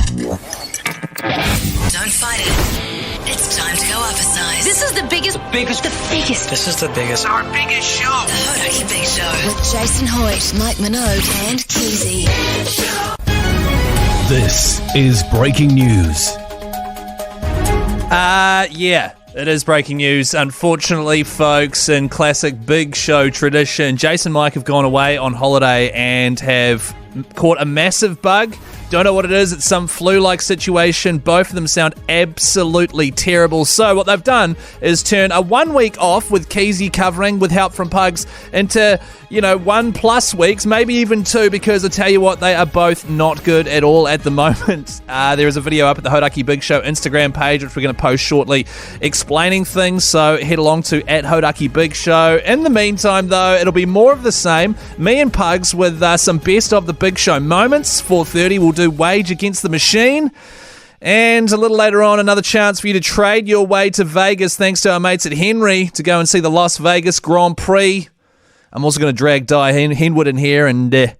Don't fight it. It's time to go up a size. This is the biggest. This is the biggest. Our biggest show. The Hodaki Big Show. With Jason Hoyt, Mike Minogue, and Keyzie. This is breaking news. Yeah, it is breaking news. Unfortunately, folks, in classic Big Show tradition, Jason and Mike have gone away on holiday and have caught a massive bug. Don't know what it is. It's some flu-like situation. Both of them sound absolutely terrible. So what they've done is turn a 1 week off with Keyzie covering with help from Pugs into, 1+ weeks, maybe even 2, because I tell you what, they are both not good at all at the moment. There is a video up at the Hodaki Big Show Instagram page, which we're going to post shortly, explaining things. So head along to @Hodaki Big Show. In the meantime, though, it'll be more of the same. Me and Pugs with some best of the Big Show moments. 4:30, we'll do Wage Against the Machine. And a little later on, another chance for you to trade your way to Vegas thanks to our mates at Hnry to go and see the Las Vegas Grand Prix. I'm also going to drag Dai Henwood in here and get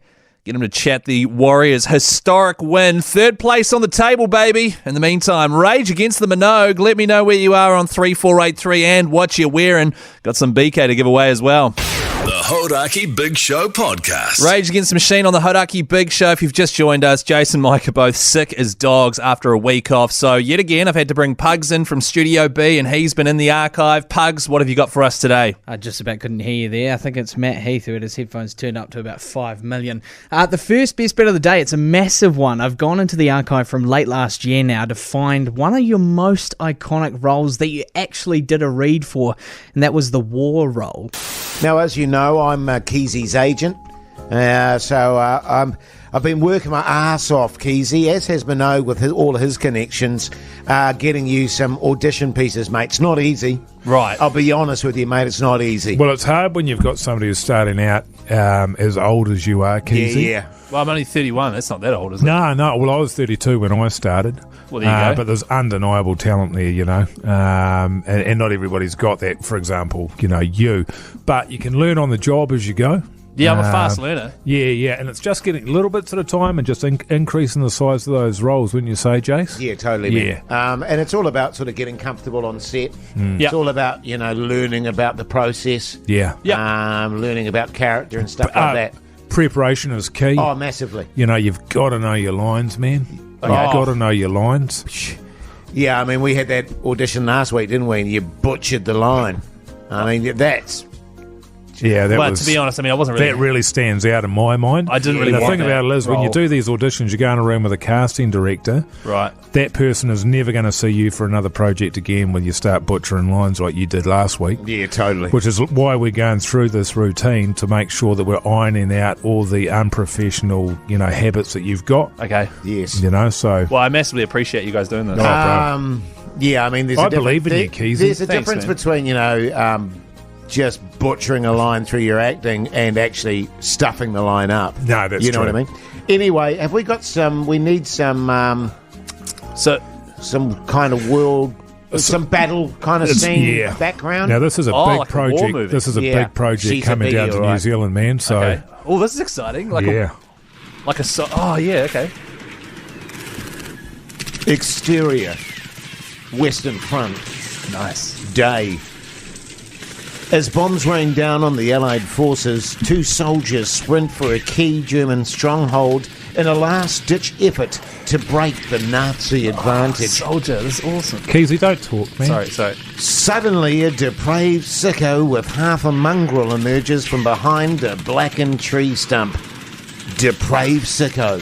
him to chat the Warriors' historic win. 3rd place on the table, baby. In the meantime, Rage Against the Minogue. Let me know where you are on 3483 and what you're wearing. Got some BK to give away as well. The Hodaki Big Show podcast. Rage Against the Machine on the Hodaki Big Show. If you've just joined us, Jason and Mike are both sick as dogs after a week off. So yet again, I've had to bring Pugs in from Studio B, and he's been in the archive. Pugs, what have you got for us today? I just about couldn't hear you there. I think it's Matt Heath who had his headphones turned up to about 5 million. The first best bet of the day, it's a massive one. I've gone into the archive from late last year now to find one of your most iconic roles that you actually did a read for, and that was the war role. Now, as you know, I'm Keezie's agent, so I've been working my ass off, Keyzie, as has Minogue with all of his connections, getting you some audition pieces, mate. It's not easy. Right. I'll be honest with you, mate, it's not easy. Well, it's hard when you've got somebody who's starting out as old as you are, Keyzie. Yeah. Well, I'm only 31. That's not that old, is it? No. Well, I was 32 when I started. Well, there you go. But there's undeniable talent there, and not everybody's got that, for example, you. But you can learn on the job as you go. Yeah, I'm a fast learner. Yeah, and it's just getting little bits at a time and just increasing the size of those roles, wouldn't you say, Jace? Yeah, totally. Yeah. And it's all about sort of getting comfortable on set. Yep. It's all about, learning about the process. Yeah. Learning about character and stuff like that. Preparation is key. Oh, massively. You've got to know your lines, man. You've got to know your lines. Yeah, I mean, we had that audition last week, didn't we? And you butchered the line. I mean, that's... Yeah, Well, to be honest, I wasn't really... That really stands out in my mind. I didn't really The want thing that about it is, when you role. do these auditions, you go in a room with a casting director. Right. That person is never going to see you for another project again when you start butchering lines like you did last week. Yeah, totally. Which is why we're going through this routine, to make sure that we're ironing out all the unprofessional, habits that you've got. Okay. Yes. So... Well, I massively appreciate you guys doing this. Yeah, I mean, there's I believe in you, Keyzie. There's a Thanks, difference man. between, just butchering a line through your acting and actually stuffing the line up. No, that's You know true. what I mean? Anyway, have we got we need some kind of world, some battle kind of scene background? Now, this is a big like a war project. movie. This is a big project She's a coming down biggie, to New right. Zealand, man. So, Okay. Oh, this is exciting. yeah. Oh, yeah, okay. Exterior, Western Front, Nice. day. As bombs rain down on the Allied forces, 2 soldiers sprint for a key German stronghold in a last-ditch effort to break the Nazi advantage. Soldier, this is awesome. Keyzie, don't talk, man. Sorry. Suddenly, a depraved sicko with half a mongrel emerges from behind a blackened tree stump. Depraved sicko.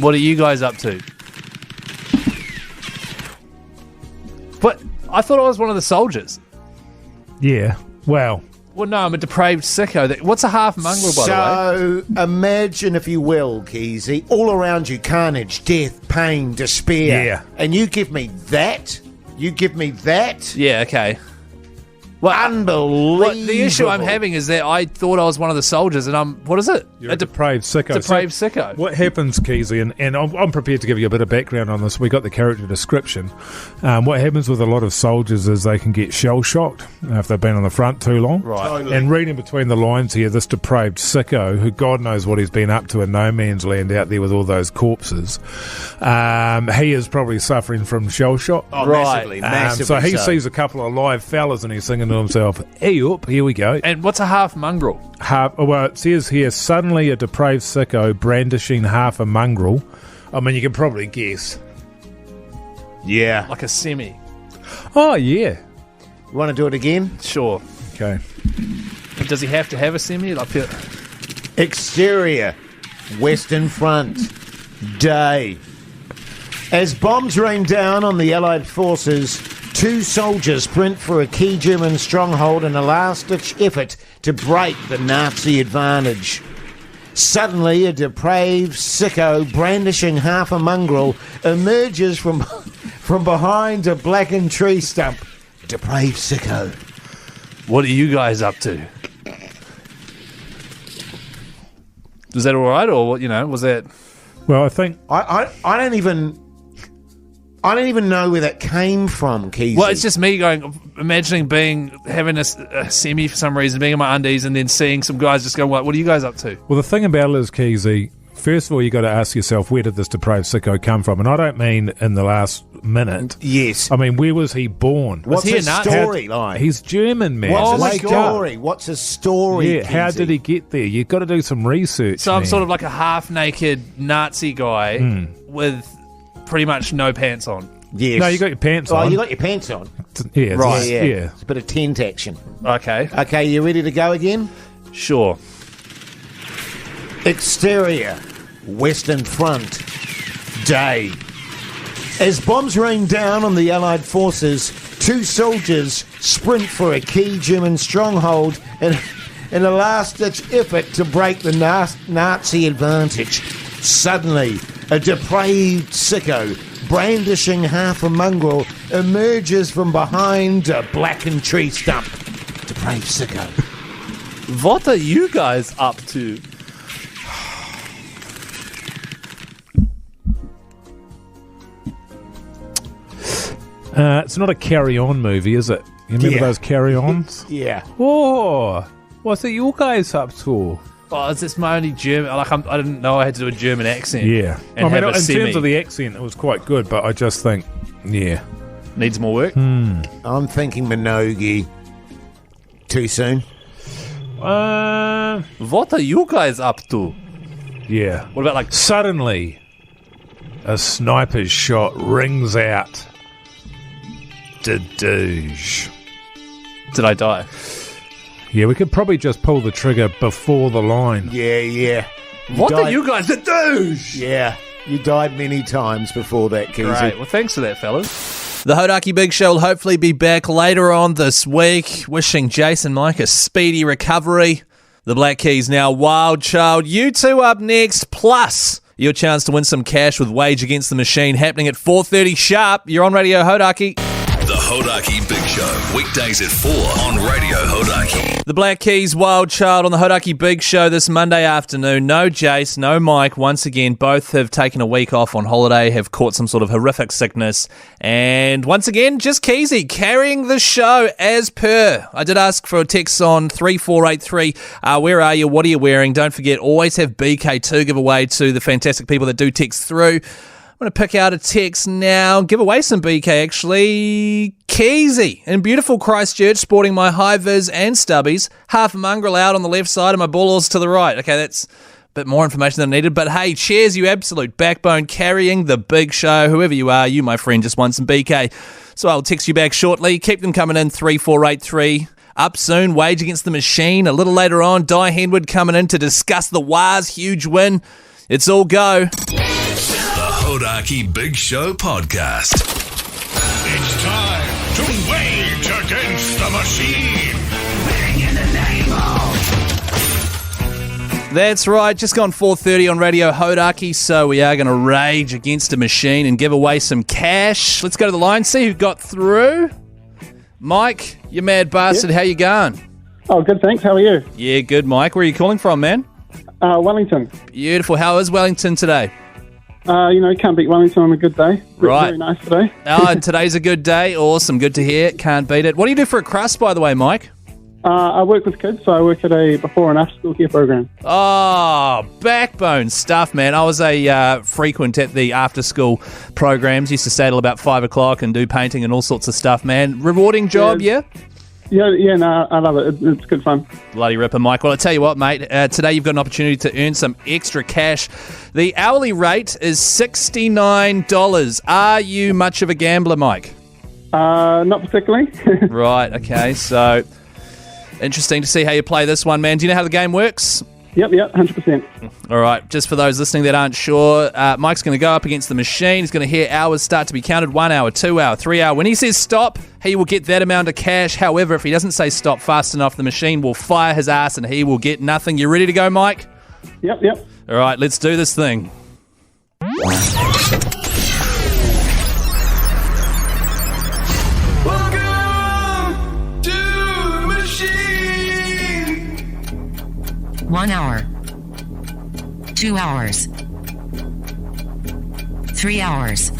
What are you guys up to? But I thought I was one of the soldiers. Yeah. Well, Well, no, I'm a depraved sicko. What's a half mongrel, by the way? So, imagine, if you will, Keyzie, all around you, carnage, death, pain, despair. Yeah. And you give me that? You give me that? Yeah, okay. Unbelievable. Well, the issue I'm having is that I thought I was one of the soldiers, and what is it? You're a depraved sicko. Depraved sicko. What happens, Keyzie, and I'm prepared to give you a bit of background on this. We got the character description. What happens with a lot of soldiers is they can get shell-shocked if they've been on the front too long. Right. Totally. And reading between the lines here, this depraved sicko, who God knows what he's been up to in no man's land out there with all those corpses, he is probably suffering from shell-shock. Oh, Right. massively So he sees a couple of live fellas and he's thinking to himself, hey up, here we go. And what's a half mongrel? Well, it says here, suddenly a depraved sicko brandishing half a mongrel. I mean, you can probably guess. Yeah. Like a semi. Oh, yeah. You want to do it again? Sure. Okay. Does he have to have a semi? Like, Exterior, Western Front, day. As bombs rain down on the Allied forces, 2 soldiers sprint for a key German stronghold in a last-ditch effort to break the Nazi advantage. Suddenly, a depraved sicko brandishing half a mongrel emerges from behind a blackened tree stump. Depraved sicko. what are you guys up to? Was that all right, or what? Was that? Well, I think... I don't even know where that came from, Keyzie. Well, it's just me imagining having a semi for some reason, being in my undies, and then seeing some guys just going, what are you guys up to? Well, the thing about it is, Keyzie, first of all, you got to ask yourself, where did this depraved sicko come from? And I don't mean in the last minute. Yes. I mean, where was he born? What's he his a Nazi? story like? He's German, man. What's my his God. story? What's his story? Yeah, how Keyzie? did he get there? You've got to do some research. So I'm man. sort of like a half-naked Nazi guy with pretty much no pants on. Yes. No, you got your pants Oh, on. you got your pants on. Yeah, Right. Yeah. yeah. It's a bit of tent action. Okay, Okay, you ready to go again? sure. Exterior, Western Front, day. As bombs rain down on the Allied forces, 2 soldiers sprint for a key German stronghold in a last-ditch effort to break the Nazi advantage. Suddenly, a depraved sicko brandishing half a mongrel emerges from behind a blackened tree stump. Depraved sicko. What are you guys up to? It's not a carry-on movie, is it? You remember Yeah. those carry-ons? Yeah. Oh, what's it you guys up to? Oh, is this my only German? I didn't know I had to do a German accent. Yeah. And I mean, have a in semi. terms of the accent, it was quite good, but I just think, yeah. Needs more work. I'm thinking Minogue. Too soon? What are you guys up to? Yeah. What about Suddenly, a sniper's shot rings out. Dadoosh. did I die? Yeah, we could probably just pull the trigger before the line. Yeah, yeah. What are died- you guys the douche? Yeah, you died many times before that, Keyzie. Great. Well, thanks for that, fellas. The Hodaki Big Show will hopefully be back later on this week. Wishing Jason Mike a speedy recovery. The Black Keys now Wild Child. You two up next, plus your chance to win some cash with Wage Against the Machine happening at 4:30 sharp. You're on Radio Hodaki. The Hodaki Big Show, weekdays at 4 on Radio Hodaki. The Black Keys Wild Child on the Hodaki Big Show this Monday afternoon. No Jace, no Mike. Once again, both have taken a week off on holiday, have caught some sort of horrific sickness. And once again, just Keyzie carrying the show as per. I did ask for a text on 3483. Where are you? What are you wearing? Don't forget, always have BK2 giveaway to the fantastic people that do text through. I'm going to pick out a text now, give away some BK actually. Keyzie in beautiful Christchurch, sporting my high-vis and stubbies, half a mongrel out on the left side and my balls to the right. Okay, that's a bit more information than I needed, but hey, cheers, you absolute backbone carrying the big show. Whoever you are, you, my friend, just won some BK. So I'll text you back shortly. Keep them coming in, 3483. Up soon, Wage Against the Machine. A little later on, Dai Henwood coming in to discuss the Wars' huge win. It's all go. Hodaki Big Show podcast. It's time to wage against the machine. Bang in the name of. That's right, just gone 4:30 on Radio Hodaki, so we are going to rage against a machine and give away some cash. Let's go to the line, see who got through. Mike, you mad bastard, how you going? Oh, good, thanks. How are you? Yeah, good, Mike. Where are you calling from, man? Wellington. Beautiful. How is Wellington today? Can't beat Wellington on a good day. Right. Very nice today. Today's a good day. Awesome. Good to hear. Can't beat it. What do you do for a crust, by the way, Mike? I work with kids, so I work at a before and after school care program. Oh, backbone stuff, man. I was a frequent at the after-school programs. Used to stay till about 5 o'clock and do painting and all sorts of stuff, man. Rewarding job, yeah? Yeah, no, I love it. It's good fun. Bloody ripper, Mike. Well, I tell you what, mate. Today you've got an opportunity to earn some extra cash. The hourly rate is $69. Are you much of a gambler, Mike? Not particularly. Right, okay. So, interesting to see how you play this one, man. Do you know how the game works? Yep, 100%. All right, just for those listening that aren't sure, Mike's going to go up against the machine. He's going to hear hours start to be counted, 1 hour, 2 hour, 3 hour. When he says stop, he will get that amount of cash. However, if he doesn't say stop fast enough, the machine will fire his ass and he will get nothing. You ready to go, Mike? Yep. All right, let's do this thing. Welcome to the machine. 1 hour. 2 hours. 3 hours.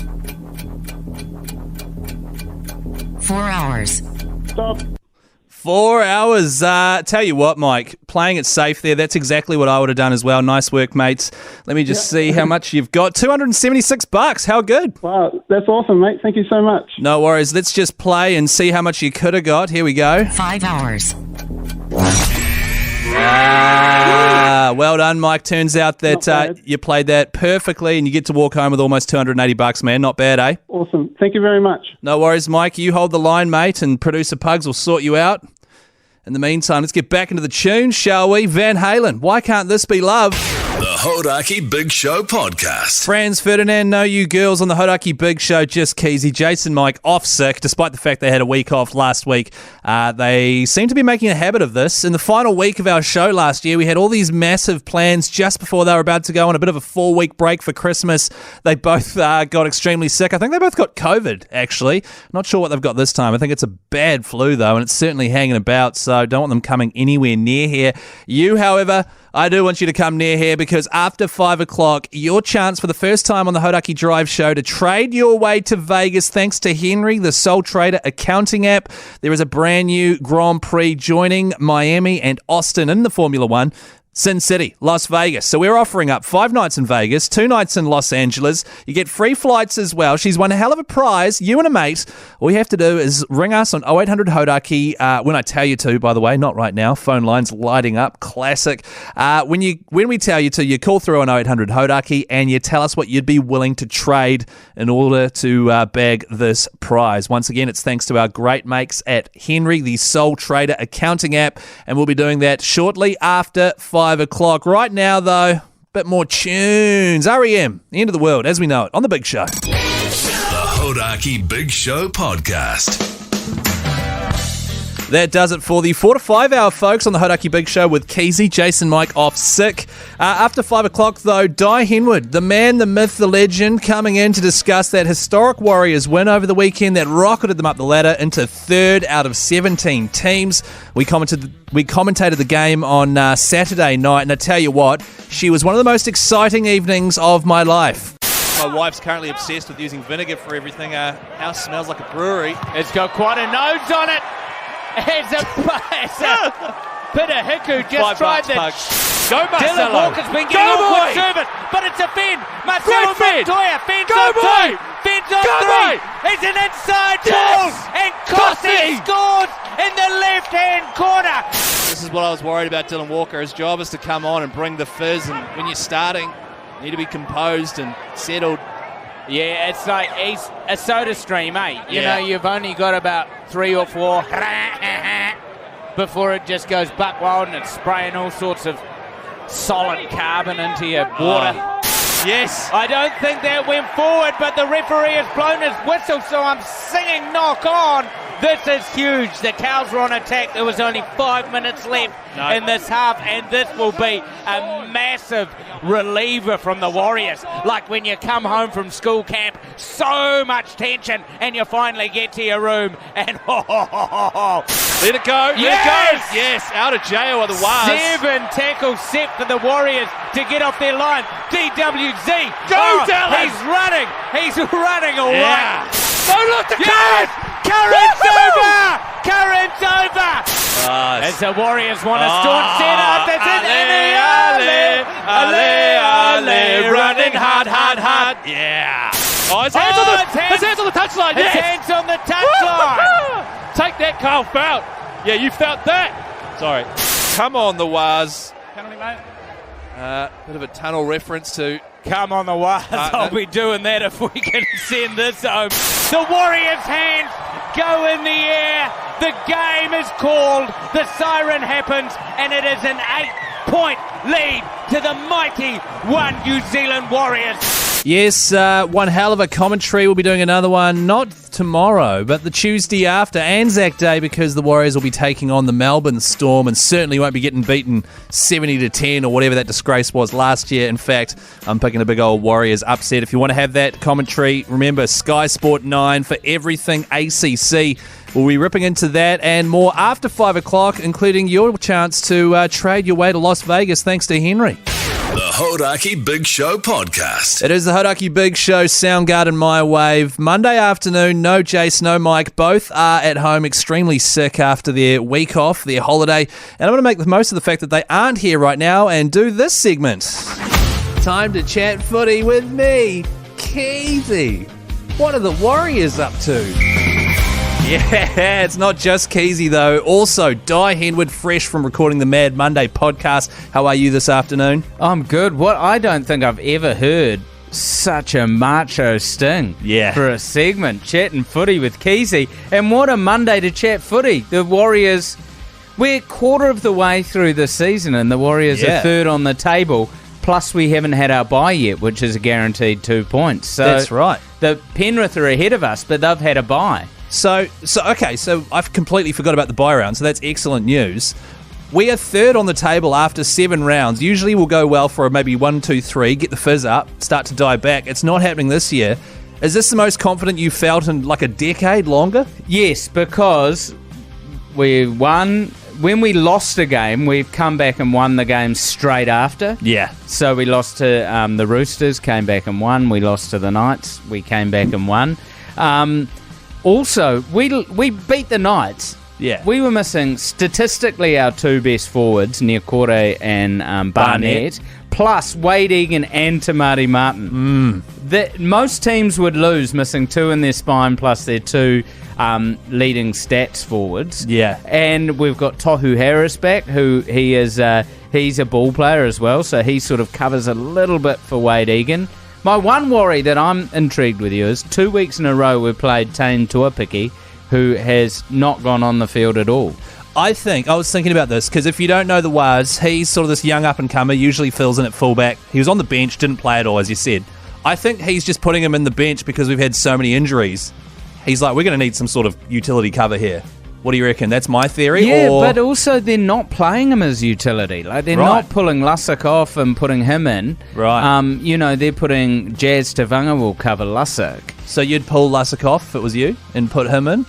4 hours. Stop. 4 hours. Tell you what, Mike, playing it safe there, that's exactly what I would have done as well. Nice work, mates. Let me just see how much you've got. $276. How good? Wow, that's awesome, mate. Thank you so much. No worries. Let's just play and see how much you could have got. Here we go. 5 hours. Well done, Mike. Turns out that you played that perfectly and you get to walk home with almost $280, man. Not bad, eh? Awesome. Thank you very much. No worries, Mike. You hold the line, mate, and Producer Pugs will sort you out. In the meantime, let's get back into the tune, shall we? Van Halen, Why Can't This Be Love? The Hodaki Big Show podcast. Franz Ferdinand, know you girls on the Hodaki Big Show, just Keyzie, Jason, Mike, off sick, despite the fact they had a week off last week. They seem to be making a habit of this. In the final week of our show last year, we had all these massive plans just before they were about to go on a bit of a 4-week break for Christmas. They both got extremely sick. I think they both got COVID, actually. Not sure what they've got this time. I think it's a bad flu, though, and it's certainly hanging about, so don't want them coming anywhere near here. You, however, I do want you to come near here because after 5 o'clock, your chance for the first time on the Hodaki Drive show to trade your way to Vegas thanks to Hnry, the Sole Trader accounting app. There is a brand new Grand Prix joining Miami and Austin in the Formula One. Sin City, Las Vegas. So we're offering up 5 nights in Vegas, 2 nights in Los Angeles. You get free flights as well. She's won a hell of a prize. You and a mate. All you have to do is ring us on 0800 Hodaki when I tell you to, by the way, not right now. Phone lines lighting up. Classic. When we tell you to, you call through on 0800 Hodaki and you tell us what you'd be willing to trade in order to bag this prize. Once again, it's thanks to our great mates at Hnry, the Sole Trader accounting app, and we'll be doing that shortly after 5 o'clock. Right now, though, a bit more tunes. REM, The End of the World, as we know it, on The Big Show. The Hodaki Big Show podcast. That does it for the 4 to 5 hour, folks, on the Hodaki Big Show with Keyzie, Jason, Mike off sick. After 5 o'clock, though, Dai Henwood, the man, the myth, the legend, coming in to discuss that historic Warriors win over the weekend that rocketed them up the ladder into 3rd out of 17 teams. We commentated the game on Saturday night, and I tell you what, she was one of the most exciting evenings of my life. My wife's currently obsessed with using vinegar for everything. Our house smells like a brewery. It's got quite a nose on it. It's a bit of Hiku just tried the... Go, Marcelo. Dylan Walker's been getting a good service, but it's a Finn. Marcelo Montoya. Finn's on 2. Finn's on 3. It's an inside ball. And Costi scores in the left-hand corner. This is what I was worried about Dylan Walker. His job is to come on and bring the fizz, and when you're starting, you need to be composed and settled. Yeah, it's like he's a soda stream, eh? You know, you've only got about 3 or 4 before it just goes buck wild and it's spraying all sorts of solid carbon into your water. Yes. I don't think that went forward, but the referee has blown his whistle, so I'm singing knock on. This is huge. The Cows were on attack. There was only 5 minutes left in this half, and this will be a massive reliever from the Warriors. Like when you come home from school camp, so much tension, and you finally get to your room, and Let it go. Yes! Let it go. Yes, out of jail are the Waz. 7 tackles set for the Warriors to get off their line. DWZ. Go, Dallas! He's running. He's running all right. No, look, the Yes! Current's over! Current's over! Nice. As the Warriors want to staunch set up. That's it. Ale, running hard, hard, hard. Yeah. Oh, his hands on the touchline. His Yes. hands on the touchline. Take that, Carl Felt. Yeah, you felt that. Sorry. Come on, the Waz. Penalty, mate. Bit of a tunnel reference to... Come on, the Waz. I'll be doing that if we can send this home. The Warriors' hands go in the air. The game is called. The siren happens, and it is an 8-point lead to the mighty New Zealand Warriors. Yes, one hell of a commentary. We'll be doing another one, not tomorrow, but the Tuesday after Anzac Day, because the Warriors will be taking on the Melbourne Storm and certainly won't be getting beaten 70-10 or whatever that disgrace was last year. In fact, I'm picking a big old Warriors upset. If you want to have that commentary, remember Sky Sport 9 for everything ACC. We'll be ripping into that and more after 5 o'clock, including your chance to trade your way to Las Vegas thanks to Henry. The Hodaki Big Show podcast. It is the Hodaki Big Show, Soundgarden My Wave. Monday afternoon, no Jace, no Mike. Both are at home extremely sick after their week off, their holiday. And I'm going to make the most of the fact that they aren't here right now and do this segment. Time to chat footy with me, Keyzie. What are the Warriors up to? Yeah, it's not just Keyzie, though. Also, Dai Henwood, fresh from recording the Mad Monday podcast. How are you this afternoon? I'm good. What I don't think I've ever heard such a macho sting for a segment, chatting footy with Keyzie. And what a Monday to chat footy. The Warriors, we're quarter of the way through the season, and the Warriors are third on the table. Plus, we haven't had our bye yet, which is a guaranteed 2 points. So that's right. The Penrith are ahead of us, but they've had a bye. So I've completely forgot about the bye round, so that's excellent news. We are third on the table after 7 rounds. Usually we'll go well for maybe 1, 2, 3, get the fizz up, start to die back. It's not happening this year. Is this the most confident you've felt in like a decade longer? Yes, because we won. When we lost a game, we've come back and won the game straight after. Yeah. So we lost to the Roosters, came back and won. We lost to the Knights, we came back and won. Also, we beat the Knights. Yeah. We were missing, statistically, our 2 best forwards, Niokore and Barnett, plus Wade Egan and Tamari Martin. Most teams would lose, missing 2 in their spine, plus their 2 leading stats forwards. Yeah. And we've got Tohu Harris back, who he's a ball player as well, so he sort of covers a little bit for Wade Egan. My one worry that I'm intrigued with you is 2 weeks in a row we've played Tane Tuapiki, who has not gone on the field at all. I was thinking about this, because if you don't know the Waz, he's sort of this young up-and-comer, usually fills in at fullback. He was on the bench, didn't play at all, as you said. I think he's just putting him in the bench because we've had so many injuries. He's like, we're going to need some sort of utility cover here. What do you reckon? That's my theory? Yeah, but also they're not playing him as utility. Like they're not pulling Lussick off and putting him in. Right. They're putting Jazz Tavanga will cover Lussick. So you'd pull Lussick off if it was you and put him in?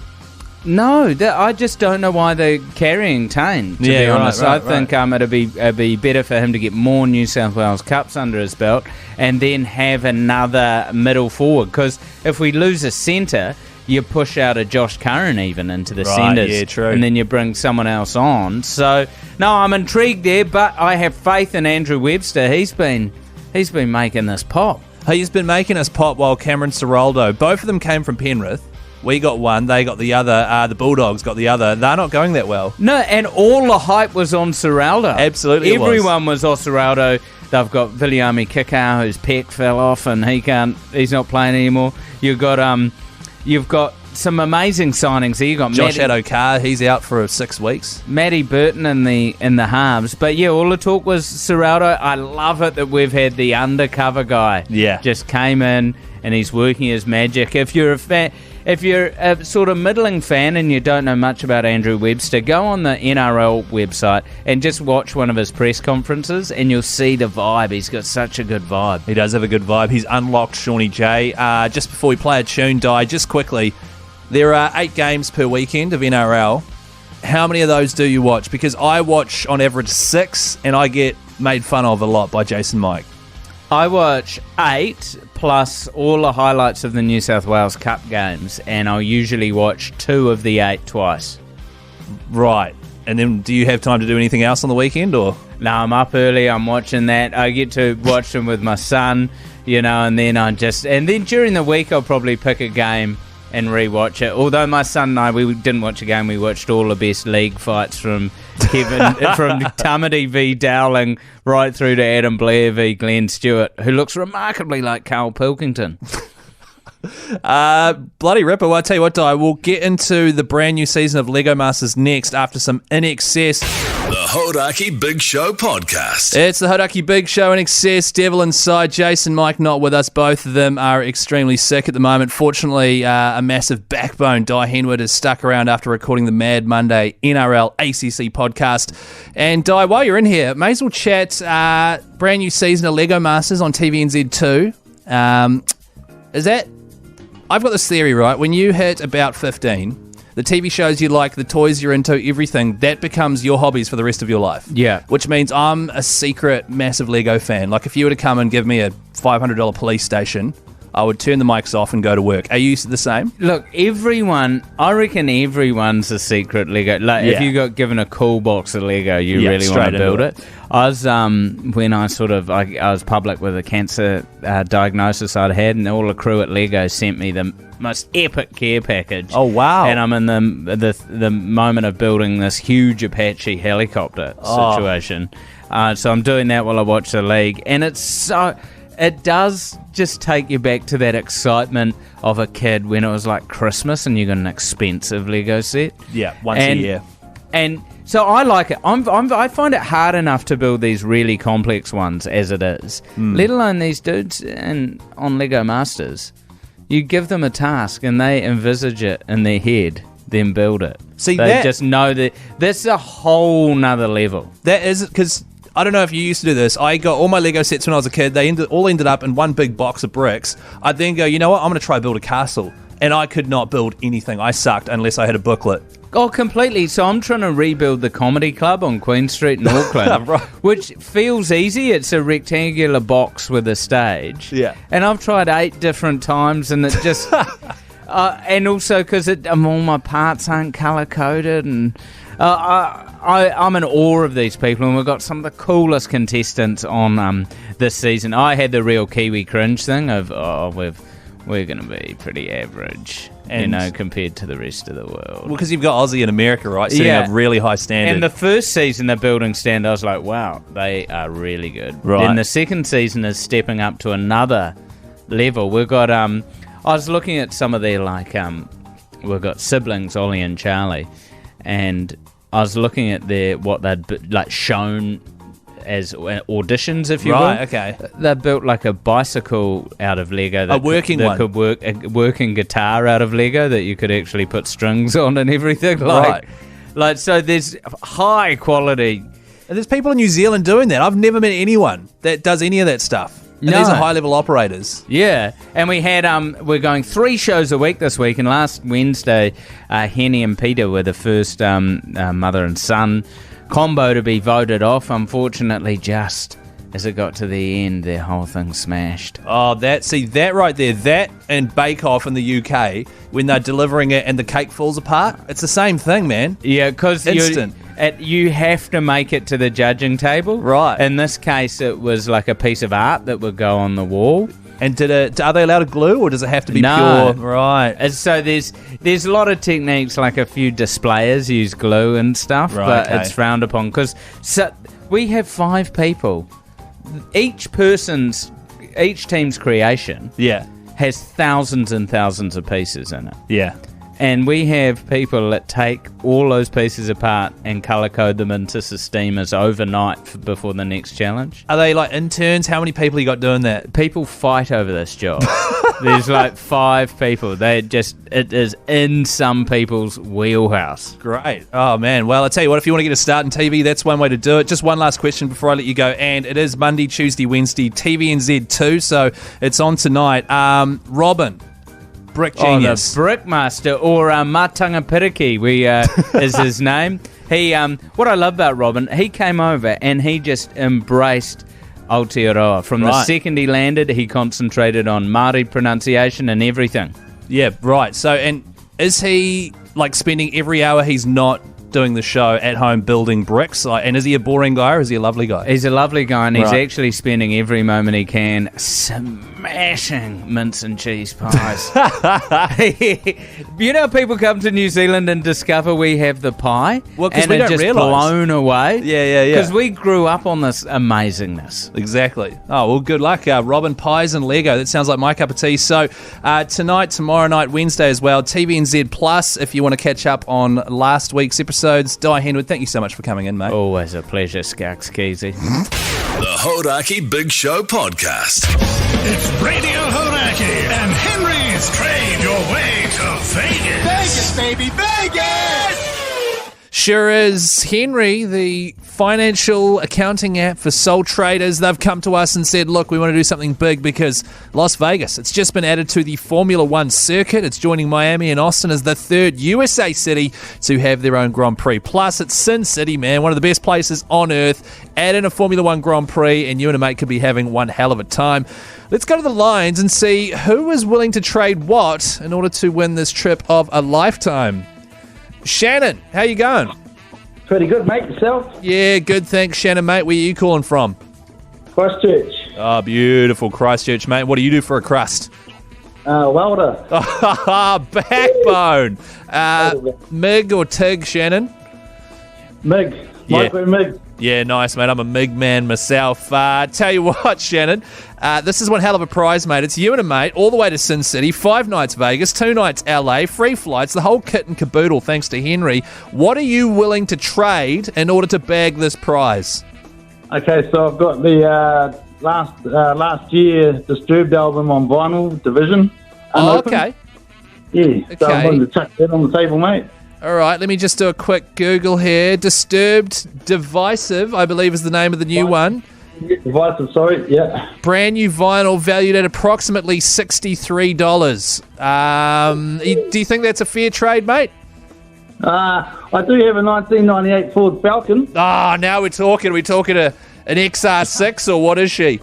No, I just don't know why they're carrying Tane, to be honest. I think it'd be better for him to get more New South Wales Cups under his belt and then have another middle forward. Because if we lose a centre, you push out a Josh Curran even into the centres. Yeah, true. And then you bring someone else on. So, no, I'm intrigued there, but I have faith in Andrew Webster. He's been making this pop. He's been making us pop while Cameron Ciraldo, both of them came from Penrith. We got one, they got the other, the Bulldogs got the other. They're not going that well. No, and all the hype was on Ciraldo. Absolutely. Everyone was on Ciraldo. They've got Viliami Kikau, whose pec fell off and he's not playing anymore. You've got some amazing signings there. You got Josh Adokar, he's out for 6 weeks. Matty Burton in the halves. But yeah, all the talk was Ciraldo. I love it that we've had the undercover guy. Yeah. Just came in and he's working his magic. If you're a fan, if you're a sort of middling fan and you don't know much about Andrew Webster, go on the NRL website and just watch one of his press conferences and you'll see the vibe. He's got such a good vibe. He does have a good vibe. He's unlocked Shawnee J. Just before we play a tune, Dai, just quickly, there are 8 games per weekend of NRL. How many of those do you watch? Because I watch on average 6 and I get made fun of a lot by Jason Mike. I watch 8 plus all the highlights of the New South Wales Cup games, and I'll usually watch 2 of the 8 twice. Right. And then do you have time to do anything else on the weekend, or? No, I'm up early, I'm watching that. I get to watch them with my son, and then during the week I'll probably pick a game and rewatch it. Although my son and I, we didn't watch a game, we watched all the best league fights from Kevin, from Tamati v Dowling right through to Adam Blair v Glenn Stewart, who looks remarkably like Carl Pilkington. Bloody ripper. Well, I tell you what, Di, we'll get into the brand new season of Lego Masters next after some In Excess. The Hodaki Big Show podcast. It's the Hodaki Big Show In Excess. Devil Inside. Jason, Mike not with us. Both of them are extremely sick at the moment. Fortunately, a massive backbone. Dai Henwood is stuck around after recording the Mad Monday NRL ACC podcast. And Di, while you're in here, may as well chat brand new season of Lego Masters on TVNZ2. I've got this theory, right? When you hit about 15, the TV shows you like, the toys you're into, everything, that becomes your hobbies for the rest of your life. Yeah. Which means I'm a secret, massive Lego fan. Like, if you were to come and give me a $500 police station, I would turn the mics off and go to work. Are you the same? Look, I reckon everyone's a secret Lego. Like, if you got given a cool box of Lego, you really want to build it. I was, when I was public with a cancer diagnosis I'd had, and all the crew at Lego sent me the most epic care package. Oh, wow. And I'm in the moment of building this huge Apache helicopter situation. So I'm doing that while I watch the league, and it does just take you back to that excitement of a kid when it was like Christmas and you got an expensive Lego set. Yeah, once a year. And so I like it. I find it hard enough to build these really complex ones as it is, let alone these dudes on Lego Masters. You give them a task and they envisage it in their head, then build it. See, they just know that that's a whole nother level. That is, because I don't know if you used to do this. I got all my Lego sets when I was a kid. They all ended up in one big box of bricks. I'd then go, you know what? I'm going to try build a castle. And I could not build anything. I sucked unless I had a booklet. Oh, completely. So I'm trying to rebuild the Comedy Club on Queen Street in Auckland, right. Which feels easy. It's a rectangular box with a stage. Yeah. And I've tried 8 different times, and it just... and also because all my parts aren't colour-coded, and... I'm in awe of these people, and we've got some of the coolest contestants on this season. I had the real Kiwi cringe thing of, we're going to be pretty average, compared to the rest of the world. Well, because you've got Aussie and America, right, setting a really high standard. And the first season, they're building standard, I was like, wow, they are really good. Right. And the second season is stepping up to another level. We've got, I was looking at some of their, we've got siblings, Ollie and Charlie, and I was looking at what they'd shown as auditions, if you will. Right, okay. They built like a bicycle out of Lego. A working one. Could work, a working guitar out of Lego that you could actually put strings on and everything. Right. So there's high quality. And there's people in New Zealand doing that. I've never met anyone that does any of that stuff. And these are high-level operators. Yeah, and we had we're going 3 shows a week this week, and last Wednesday, Henny and Peter were the first mother and son combo to be voted off. Unfortunately, just as it got to the end, their whole thing smashed. Oh, that right there, that and Bake Off in the UK, when they're delivering it and the cake falls apart, it's the same thing, man. Yeah, because instant. You have to make it to the judging table. Right. In this case, it was like a piece of art that would go on the wall. And are they allowed to glue, or does it have to be pure? Right. And so there's a lot of techniques, like a few displayers use glue and stuff, right, but okay. It's frowned upon because we have 5 people. Each team's creation has thousands and thousands of pieces in it. Yeah. And we have people that take all those pieces apart and colour code them into steamers overnight before the next challenge. Are they like interns? How many people you got doing that? People fight over this job. There's like 5 people. It is in some people's wheelhouse. Great. Oh, man. Well, I tell you what, if you want to get a start in TV, that's one way to do it. Just one last question before I let you go. And it is Monday, Tuesday, Wednesday, TVNZ 2. So it's on tonight. Robin, Brick Genius. The Brickmaster, or Matanga Piriki is his name. He, what I love about Robin, he came over and he just embraced Aotearoa. From the second he landed, he concentrated on Māori pronunciation and everything. Yeah, right. So, and is he like spending every hour he's not doing the show at home building bricks? And is he a boring guy or is he a lovely guy? He's a lovely guy, and he's actually spending every moment he can smashing mince and cheese pies. You know, people come to New Zealand and discover we have the pie, well, because and we are don't just realise. Blown away. Yeah. Because we grew up on this amazingness. Exactly. Oh, well, good luck, Robin. Pies and Lego. That sounds like my cup of tea. So tonight, tomorrow night, Wednesday as well, TVNZ Plus, if you want to catch up on last week's episodes. Dai Henwood, thank you so much for coming in, mate. Always a pleasure, Skaks Keyzie. The Hodaki Big Show Podcast. It's Radio Hodaki and Henry's Trade Your Way to Vegas. Vegas, baby, Vegas! Sure is. Hnry, the financial accounting app for sole traders, they've come to us and said, look, we want to do something big because Las Vegas, it's just been added to the Formula One circuit. It's joining Miami and Austin as the third USA city to have their own Grand Prix. Plus, it's Sin City, man, one of the best places on earth. Add in a Formula One Grand Prix and you and a mate could be having one hell of a time. Let's go to the lines and see who is willing to trade what in order to win this trip of a lifetime. Shannon, how you going? Pretty good, mate. Yourself? Yeah, good, thanks, Shannon, mate. Where are you calling from? Christchurch. Oh, beautiful Christchurch, mate. What do you do for a crust? Welder. Backbone. MIG or TIG, Shannon? MIG. Micro MIG. Yeah, nice, mate. I'm a MIG man myself. Tell you what, Shannon, this is one hell of a prize, mate. It's you and a mate all the way to Sin City, 5 nights Vegas, 2 nights LA, free flights, the whole kit and caboodle thanks to Hnry. What are you willing to trade in order to bag this prize? Okay, so I've got the last year Disturbed album on vinyl, Division. Oh, okay. Yeah, so I'm willing to chuck that on the table, mate. All right, let me just do a quick Google here. Disturbed Divisive, I believe is the name of the new one. Divisive, sorry, yeah. Brand new vinyl valued at approximately $63. Do you think that's a fair trade, mate? I do have a 1998 Ford Falcon. Ah, now we're talking. Are we talking an XR6 or what is she?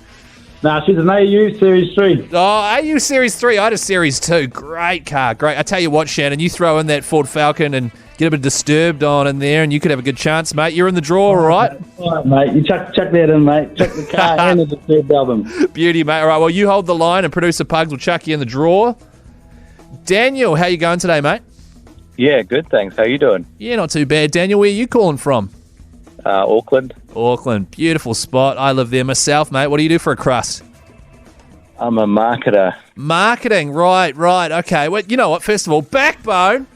No, she's an AU Series 3. Oh, AU Series 3. I had a Series 2. Great car. Great. I tell you what, Shannon, you throw in that Ford Falcon and get a bit Disturbed on in there and you could have a good chance, mate. You're in the draw, all right? All right, mate. You chuck that in, mate. Chuck the car and the Disturbed album. Beauty, mate. All right, well, you hold the line and Producer Pugs will chuck you in the draw. Daniel, how you going today, mate? Yeah, good, thanks. How you doing? Yeah, not too bad. Daniel, where are you calling from? Auckland. Auckland. Beautiful spot. I live there myself, mate. What do you do for a crust? I'm a marketer. Marketing, right. Okay. Well, you know what? First of all, backbone.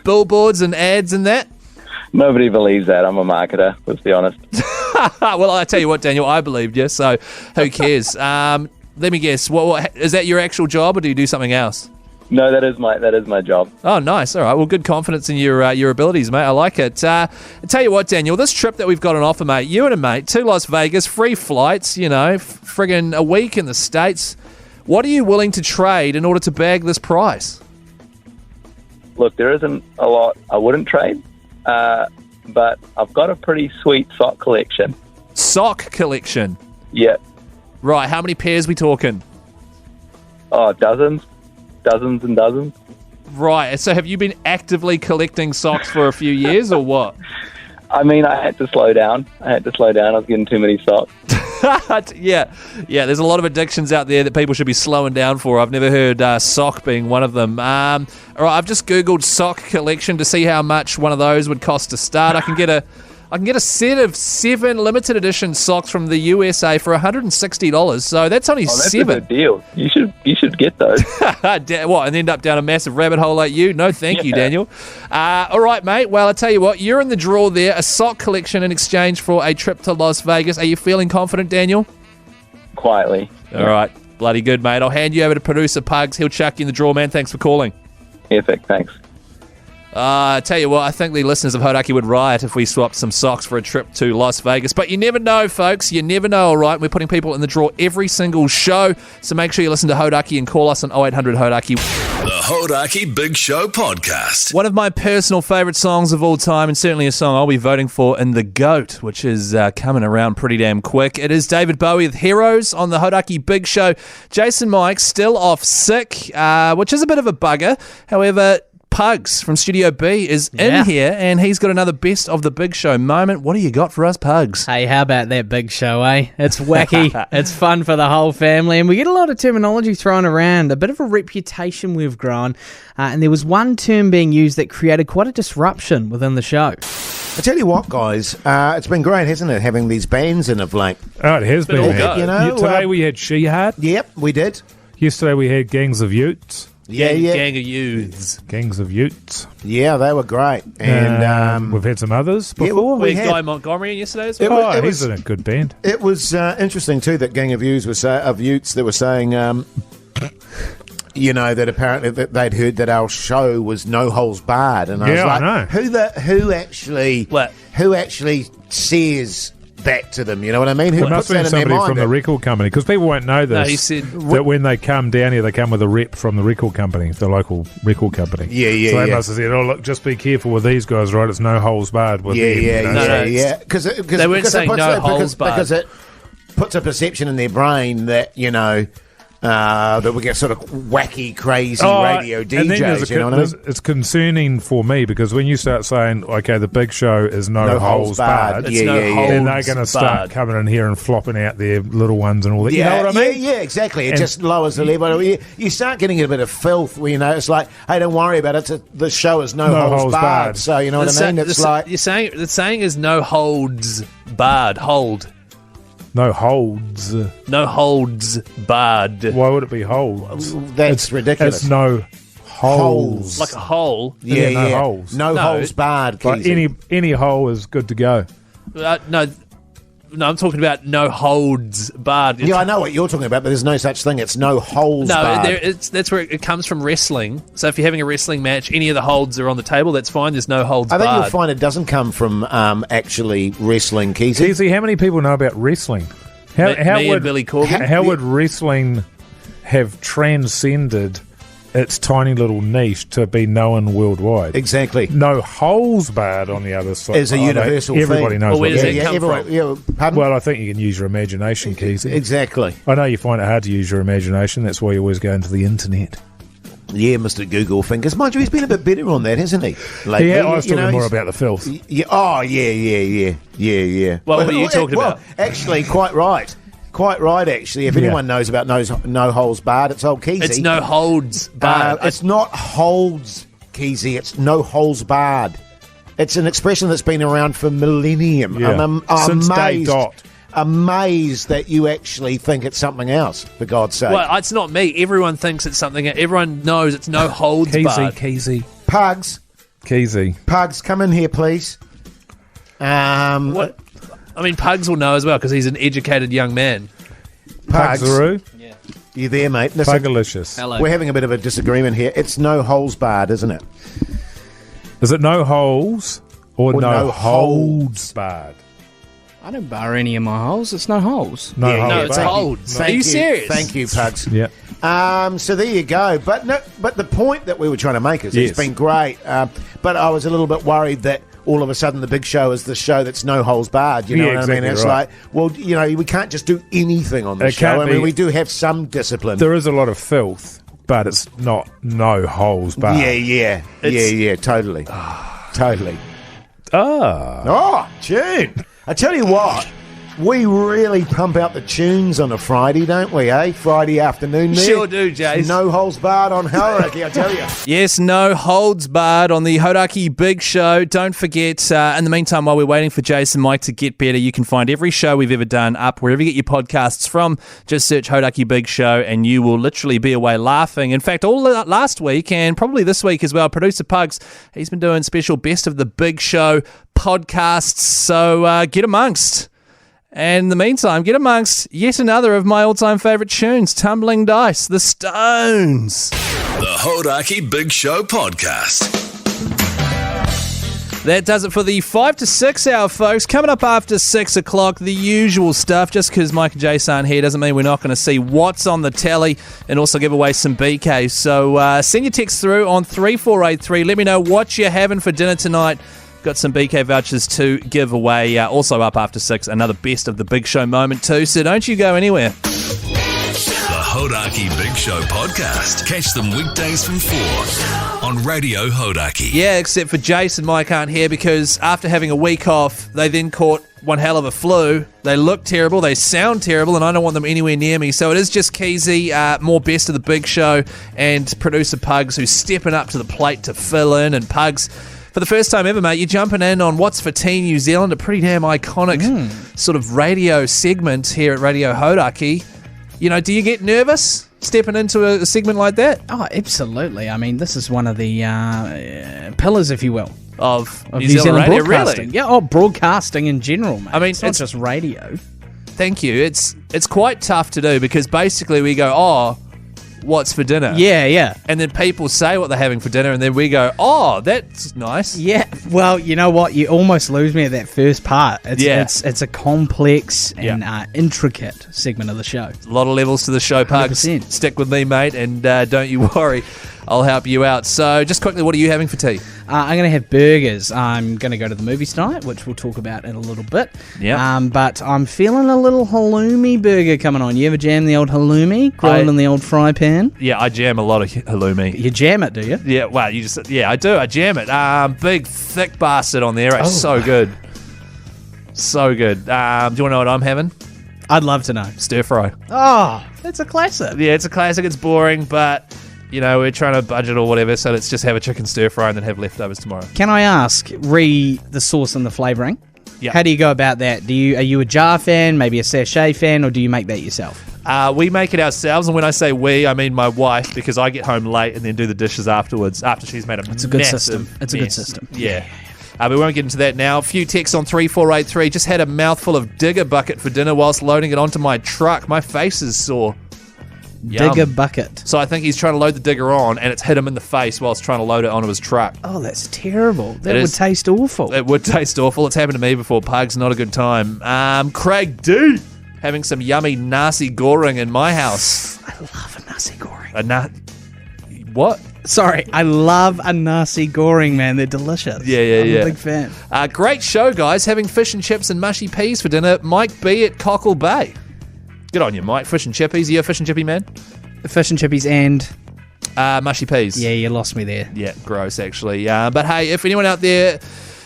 Billboards and ads and that. Nobody believes that. I'm a marketer, let's be honest. Well, I tell you what, Daniel, I believed you, so who cares? Let me guess. What is that your actual job or do you do something else? No, that is my job. Oh, nice. All right. Well, good confidence in your abilities, mate. I like it. I tell you what, Daniel, this trip that we've got on offer, mate, you and a mate to Las Vegas, free flights, friggin' a week in the States. What are you willing to trade in order to bag this prize? Look, there isn't a lot I wouldn't trade, but I've got a pretty sweet sock collection. Sock collection? Yeah. Right. How many pairs we talking? Oh, dozens and dozens. Right. So have you been actively collecting socks for a few years or what? I mean, I had to slow down. I was getting too many socks. Yeah. There's a lot of addictions out there that people should be slowing down for. I've never heard sock being one of them. All right, I've just Googled sock collection to see how much one of those would cost to start. I can get a set of 7 limited edition socks from the USA for $160. So that's only that's 7. A good deal. You should get those. What, and end up down a massive rabbit hole like you? No, thank you, Daniel. All right, mate. Well, I tell you what, you're in the draw there. A sock collection in exchange for a trip to Las Vegas. Are you feeling confident, Daniel? Quietly. All right. Bloody good, mate. I'll hand you over to Producer Pugs. He'll chuck you in the draw, man. Thanks for calling. Perfect, thanks. I tell you what, I think the listeners of Hodaki would riot if we swapped some socks for a trip to Las Vegas. But you never know, folks. You never know, all right? We're putting people in the draw every single show. So make sure you listen to Hodaki and call us on 0800 Hodaki. The Hodaki Big Show podcast. One of my personal favourite songs of all time, and certainly a song I'll be voting for in The GOAT, which is coming around pretty damn quick. It is David Bowie with Heroes on the Hodaki Big Show. Jason Mike still off sick, which is a bit of a bugger. However, Pugs from Studio B is in here, and he's got another Best of the Big Show moment. What do you got for us, Pugs? Hey, how about that big show, eh? It's wacky. It's fun for the whole family, and we get a lot of terminology thrown around, a bit of a reputation we've grown, and there was one term being used that created quite a disruption within the show. I tell you what, guys, it's been great, hasn't it, having these bands in of late? Oh, it has been. You know, today we had She-Heart. Yep, we did. Yesterday we had Gangs of Utes. Gang of youths. Gangs of Utes. Yeah, they were great. And we've had some others before. We had Guy Montgomery in yesterday as well. Oh, he's in a good band. It was interesting, too, that Gang of Utes that were saying, you know, that apparently that they'd heard that our show was no holes barred. And I was like, I know. Who actually says that to them, you know what I mean? Who it must have been somebody from the record company, because people won't know this. No, he said that when they come down here, they come with a rep from the record company, the local record company. Yeah. So they must have said, "Oh, look, just be careful with these guys, right? It's no holes barred with them." Yeah. Because they weren't saying no holes barred because it puts a perception in their brain that, you know, that we get sort of wacky, crazy radio DJs. You know what I mean? It's concerning for me, because when you start saying, "Okay, the Big Show is no holes barred," then they're going to start coming in here and flopping out their little ones and all that. Yeah, you know what I mean? Yeah, exactly. It just lowers the level. You start getting a bit of filth where, you know, it's like, hey, don't worry about it. The show is no holes barred. So, you know what I mean? It's like... You're saying, the saying is no holds barred. Hold. No holds. No holds barred. Why would it be holds? That's ridiculous. It's no holes. Like a hole. Yeah, no holes. No holes barred. Like any hole is good to go. No, I'm talking about no holds barred. I know what you're talking about, but there's no such thing. It's no holes barred. No, that's where it comes from, wrestling. So if you're having a wrestling match, any of the holds are on the table, that's fine. There's no holds barred. I think you'll find it doesn't come from actually wrestling, Keyzie. Keyzie, how many people know about wrestling? Me and Billy Corgan. How would wrestling have transcended its tiny little niche to be known worldwide? Exactly. No holes barred on the other side. It's a universal thing. Everybody knows where does that come from? Well, I think you can use your imagination, Keyzie. Exactly. I know you find it hard to use your imagination. That's why you always go into the internet. Yeah, Mr. Google Fingers. Mind you, he's been a bit better on that, hasn't he? Lately, I was talking more about the filth. Yeah. Oh, yeah. Well, what are you talking about? Actually, quite right. Quite right, actually. If anyone knows about no holes barred, it's old Keyzie. It's no holds barred. It's not holds, Keyzie. It's no holes barred. It's an expression that's been around for millennium. Yeah. I'm Since day dot. Amazed that you actually think it's something else, for God's sake. Well, it's not me. Everyone thinks it's something. Everyone knows it's no holds barred. Keyzie. Pugs. Keyzie. Pugs, come in here, please. What? I mean, Pugs will know as well, because he's an educated young man. Pugs. Puggaroo. Yeah. You there, mate? Listen, Puggalicious. Hello. we're having a bit of a disagreement here. It's no holes barred, isn't it? Is it no holes or no holds holds barred? I don't bar any of my holes. It's no holes. No, Yeah, holds No, it's barred. holds. Are you serious? Thank you, Pugs. Yeah. So there you go. But the point that we were trying to make is Yes. it's been great. But I was a little bit worried that all of a sudden the Big Show is the show that's no holes barred. You know Yeah, what I mean? exactly It's right. like, well, you know, we can't just do anything on this It show. can't I mean, be- we do have some discipline. There is a lot of filth, but it's not no holes barred. Yeah, totally. Totally. Oh, tune. I tell you what, we really pump out the tunes on a Friday, don't we, eh? Friday afternoon there. Sure do, Jace. No holes barred on Hnry.See, I tell you. Yes, no holds barred on the Hodaki Big Show. Don't forget, in the meantime, while we're waiting for Jason Mike to get better, you can find every show we've ever done up wherever you get your podcasts from. Just search Hodaki Big Show and you will literally be away laughing. In fact, all last week and probably this week as well, Producer Pugs, he's been doing special Best of the Big Show podcasts, so get amongst. And in the meantime, get amongst yet another of my all-time favourite tunes, Tumbling Dice, The Stones. The Hodaki Big Show Podcast. That does it for the 5 to 6 hour, folks. Coming up after 6 o'clock, the usual stuff. Just because Mike and Jason aren't here doesn't mean we're not going to see what's on the telly and also give away some BKs. So send your text through on 3483. Let me know what you're having for dinner tonight. Got some BK vouchers to give away. Also up after 6, another Best of the Big Show moment too. So don't you go anywhere. The Hodaki Big Show Podcast. Catch them weekdays from 4 on Radio Hodaki. Yeah, except for Jason, Mike aren't here because after having a week off, they then caught one hell of a flu. They look terrible, they sound terrible, and I don't want them anywhere near me. So it is just Keyzie, more Best of the Big Show, and producer Pugs who's stepping up to the plate to fill in. And Pugs, for the first time ever, mate, you're jumping in on What's for Tea New Zealand, a pretty damn iconic sort of radio segment here at Radio Hodaki. You know, do you get nervous stepping into a segment like that? Oh, absolutely. I mean, this is one of the pillars, if you will, of New Zealand radio, broadcasting. really? Yeah, broadcasting in general, mate. I mean, it's not just radio. Thank you. It's quite tough to do because basically we go, oh, what's for dinner? Yeah. And then people say what they're having for dinner, and then we go, oh, that's nice. Yeah. Well, you know what? You almost lose me at that first part. It's a complex and intricate segment of the show. A lot of levels to the show, Pugs. 100%. Stick with me, mate, and don't you worry. I'll help you out. So just quickly, what are you having for tea? I'm going to have burgers. I'm going to go to the movies tonight, which we'll talk about in a little bit. Yeah. But I'm feeling a little halloumi burger coming on. You ever jam the old halloumi? Grilled in the old fry pan? Yeah, I jam a lot of halloumi. You jam it, do you? Yeah, well, I do. I jam it. Big, thick bastard on there. It's so good. So good. Do you want to know what I'm having? I'd love to know. Stir fry. Oh, that's a classic. Yeah, it's a classic. It's boring, but... You know, we're trying to budget or whatever, so let's just have a chicken stir fry and then have leftovers tomorrow. Can I ask, the sauce and the flavouring? Yeah. How do you go about that? Are you a jar fan, maybe a sachet fan, or do you make that yourself? We make it ourselves, and when I say we, I mean my wife, because I get home late and then do the dishes afterwards, after she's made It's a good massive system. It's a good system. Yeah. We won't get into that now. A few texts on 3483. Just had a mouthful of digger bucket for dinner whilst loading it onto my truck. My face is sore. Yum. Digger bucket. So I think he's trying to load the digger on, and it's hit him in the face whilst trying to load it onto his truck. Oh, that's terrible. That would taste awful. It would taste awful. It's happened to me before, Pugs. Not a good time. Craig D. having some yummy nasi goreng in my house. I love a nasi goreng. What? Sorry, I love a nasi goreng, man. They're delicious. Yeah. I'm a big fan. Great show, guys. Having fish and chips and mushy peas for dinner. Mike B at Cockle Bay. Good on you, Mike. Fish and chippies. Are you a fish and chippy man? Fish and chippies and... mushy peas. Yeah, you lost me there. Yeah, gross, actually. But hey, if anyone out there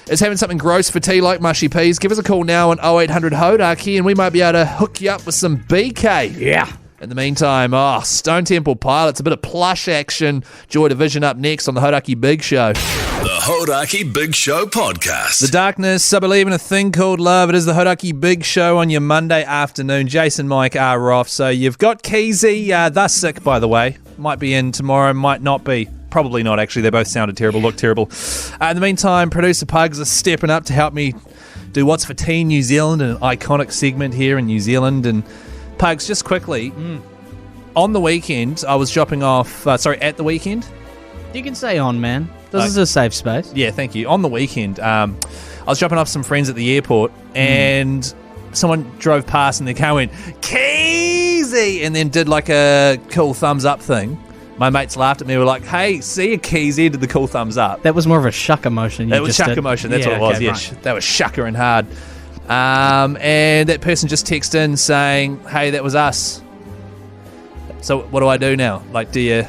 is having something gross for tea like mushy peas, give us a call now on 0800 Hodaki and we might be able to hook you up with some BK. Yeah. In the meantime, Stone Temple Pilots, a bit of plush action. Joy Division up next on the Hodaki Big Show. The Hodaki Big Show Podcast. The darkness, I believe in a thing called love. It is the Hodaki Big Show on your Monday afternoon. Jason, Mike are off. So you've got Keyzie, thus sick, by the way. Might be in tomorrow, might not be. Probably not, actually. They both sounded terrible, looked terrible. In the meantime, producer Pugs is stepping up to help me do What's for Tea New Zealand, an iconic segment here in New Zealand. And Pugs, just quickly, on the weekend, I was dropping off... at the weekend? You can say on, man. This is a safe space. Yeah, thank you. On the weekend, I was dropping off some friends at the airport, and someone drove past in their car and went, Keyzie! And then did like a cool thumbs up thing. My mates laughed at me. Were like, hey, see you, Keyzie, did the cool thumbs up. That was more of a shucker motion. That was shucker motion. That's what it was. Okay, Yeah, right. that was shuckering hard. And that person just texted in saying, hey, that was us. So what do I do now? Like, do you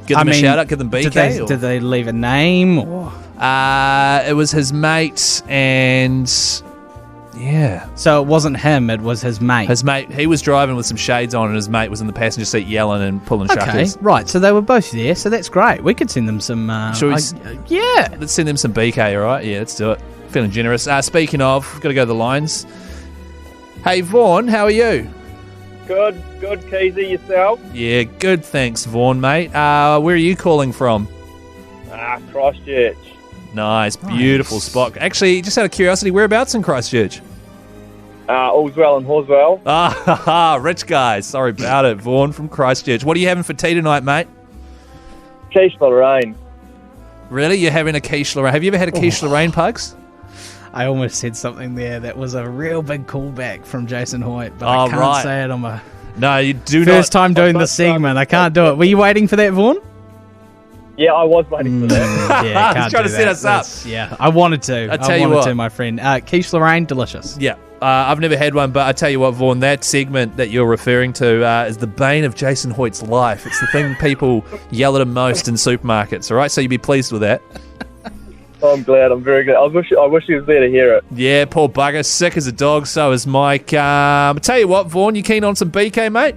give them a shout out, give them BK? Did they leave a name? Or? It was his mate, and yeah. So it wasn't him, it was his mate. His mate, he was driving with some shades on, and his mate was in the passenger seat yelling and pulling shuckers. Right, so they were both there, so that's great. We could send them some... yeah. Let's send them some BK, all right? Yeah, let's do it. Feeling generous. Speaking of, got to go to the lines. Hey, Vaughn, how are you? Good, Keyzie, yourself? Yeah, good, thanks, Vaughn, mate. Where are you calling from? Christchurch. Nice, beautiful spot. Actually, just out of curiosity, whereabouts in Christchurch? All's well in Horswell. Rich guy. Sorry about it. Vaughan from Christchurch. What are you having for tea tonight, mate? Quiche Lorraine. Really? You're having a quiche Lorraine? Have you ever had a quiche Lorraine, Pugs? I almost said something there that was a real big callback from Jason Hoyt, but I can't say it on my No, you do first time doing the segment. I can't do it. Were you waiting for that, Vaughan? Yeah, I was waiting for that. Yeah, can't He's trying do to set that. us up. Yeah, I wanted to. I tell you what. my friend. Quiche Lorraine, delicious. Yeah. I've never had one, but I tell you what, Vaughan, that segment that you're referring to is the bane of Jason Hoyt's life. It's the thing people yell at him most in supermarkets, all right? So you'd be pleased with that. I'm glad. I'm very glad. I wish he was there to hear it. Yeah, poor bugger. Sick as a dog, so is Mike. I tell you what, Vaughan, you keen on some BK, mate?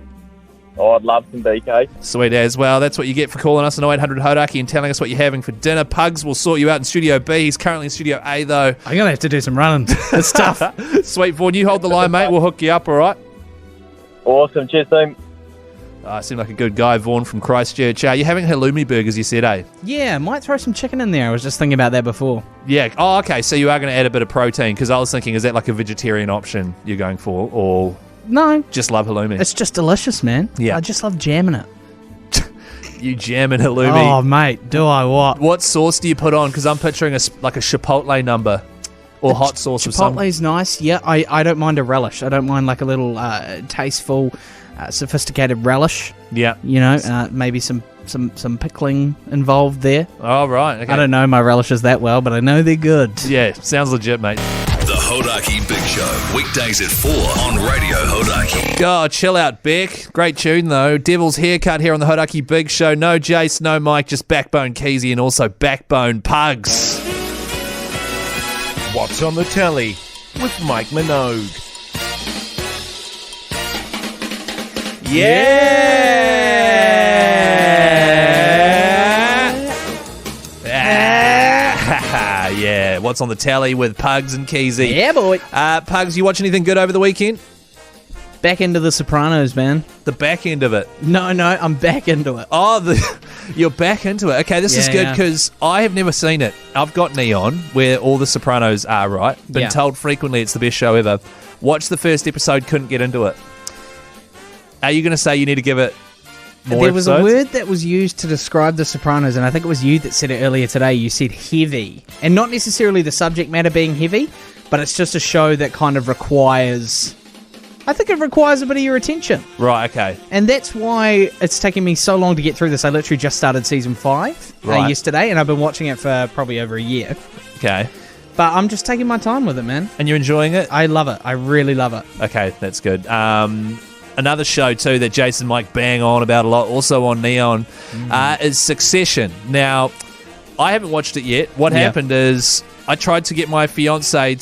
Oh, I'd love some BK. Sweet as well. That's what you get for calling us on 0800 Hodaki and telling us what you're having for dinner. Pugs will sort you out in Studio B. He's currently in Studio A, though. I'm going to have to do some running. It's tough. Sweet, Vaughan. You hold the line, mate. We'll hook you up, all right? Awesome. Cheers, team. Seemed like a good guy, Vaughan from Christchurch. You're having halloumi burgers, you said, eh? Yeah, might throw some chicken in there. I was just thinking about that before. Yeah. Oh, okay. So you are going to add a bit of protein, because I was thinking, is that like a vegetarian option you're going for, or... No. Just love halloumi? It's just delicious, man. Yeah. I just love jamming it. You jamming halloumi? Oh, mate, do I what? What sauce do you put on? Because I'm picturing like a chipotle number or hot sauce of some... Chipotle's nice. Yeah, I don't mind a relish. I don't mind like a little tasteful, sophisticated relish. Yeah. You know, maybe some pickling involved there. Oh, right. Okay. I don't know my relishes that well, but I know they're good. Yeah, sounds legit, mate. The Hodaki Big Show, weekdays at 4 on Radio Hodaki. Oh, chill out, Beck. Great tune, though. Devil's Haircut here on the Hodaki Big Show. No Jace, no Mike, just Backbone Keyzie and also Backbone Pugs. What's on the telly with Mike Minogue? Yeah, what's on the telly with Pugs and Keyzie? Yeah, boy. Pugs, you watch anything good over the weekend? Back into The Sopranos, man. The back end of it? No, I'm back into it. Oh, you're back into it. Okay, this is good because I have never seen it. I've got Neon, where all the Sopranos are, right? Been told frequently it's the best show ever. Watched the first episode, couldn't get into it. Are you going to say you need to give it more There was episodes? a word that was used to describe The Sopranos, and I think it was you that said it earlier today. You said heavy. And not necessarily the subject matter being heavy, but it's just a show that kind of requires... I think it requires a bit of your attention. Right, okay. And that's why it's taken me so long to get through this. I literally just started season 5 yesterday, and I've been watching it for probably over a year. Okay. But I'm just taking my time with it, man. And you're enjoying it? I love it. I really love it. Okay, that's good. Another show, too, that Jason and Mike bang on about a lot, also on Neon, is Succession. Now, I haven't watched it yet. What happened is I tried to get my fiancé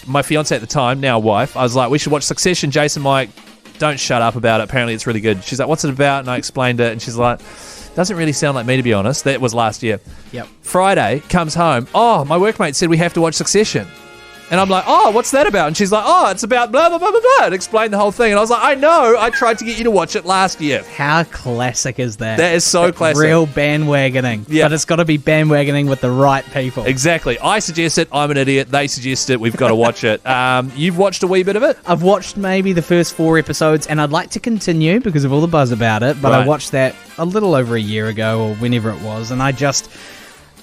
my fiancé at the time, now wife, I was like, we should watch Succession. Jason, Mike, don't shut up about it. Apparently it's really good. She's like, what's it about? And I explained it, and she's like, doesn't really sound like me, to be honest. That was last year. Yep. Friday, comes home. Oh, my workmate said we have to watch Succession. And I'm like, oh, what's that about? And she's like, oh, it's about blah, blah, blah, blah, blah. And explained the whole thing. And I was like, I know. I tried to get you to watch it last year. How classic is that? That is so classic. Real bandwagoning. Yeah. But it's got to be bandwagoning with the right people. Exactly. I suggest it. I'm an idiot. They suggest it. We've got to watch it. You've watched a wee bit of it? I've watched maybe the first 4 episodes, and I'd like to continue because of all the buzz about it. But I watched that a little over a year ago or whenever it was. And I